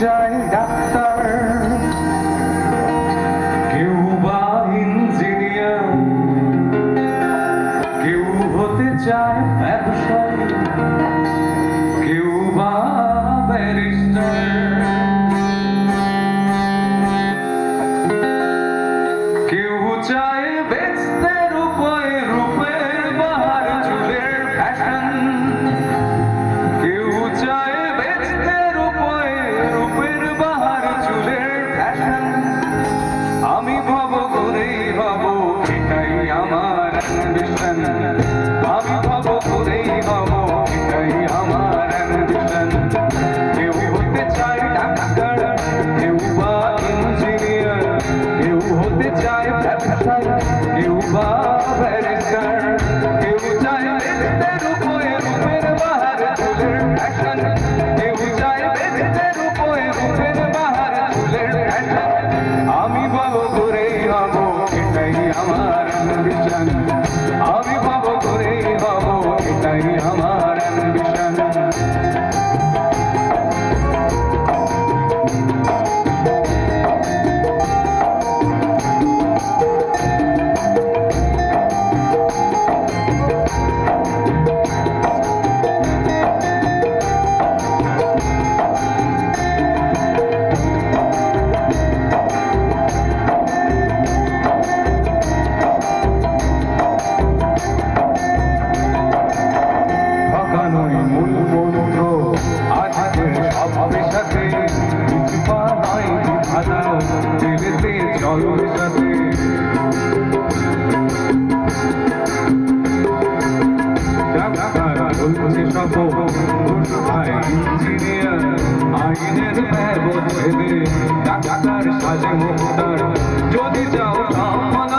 চায় ডাক্তার, কেউ বা ইঞ্জিনিয়ার, কেউ হতে চায় ব্যবসায়ী, কেউ বা ব্যারিস্টার। কেউ চায় বেচতে রূপে রূপের বাহার চুলের ফ্যাশন, কেউ চায় বেচতে রূপে রূপের বাহার চুলের ফ্যাশন। আমি ভব করেই হব, এটাই আমার অ্যাম্বিশন। আমি ভব করেই হব, এটাই আমার অ্যাম্বিশন। কেউ হতে চায় ডাক্তার, কেউ বা ইঞ্জিনিয়ার, কেউ হতে চায় ব্যবসায়ী, কেউ বা ব্যারিস্টার। কেউ চায় বেচতে রূপে রূপের বাহার চুলের ফ্যাশন, কেউ চায় বেচতে রূপে রূপের বাহার চুলের ফ্যাশন। আমি ভব করেই হব, এটাই আমার অ্যাম্বিশন। আমি ভব করেই হব, এটাই আমার অ্যাম্বিশন। ঠকানোই মূল মন্ত্র আজকের সব পেশাতে, কিছু পা নয় বিধাতা, পেলেতে চলো সাথে। ডাক্তার বলছে সব, ইঞ্জিনিয়ার আইনের ব্যবচ্ছেদে, ডাক্তার সাজে মুক্তার। যদি যাও সম্মান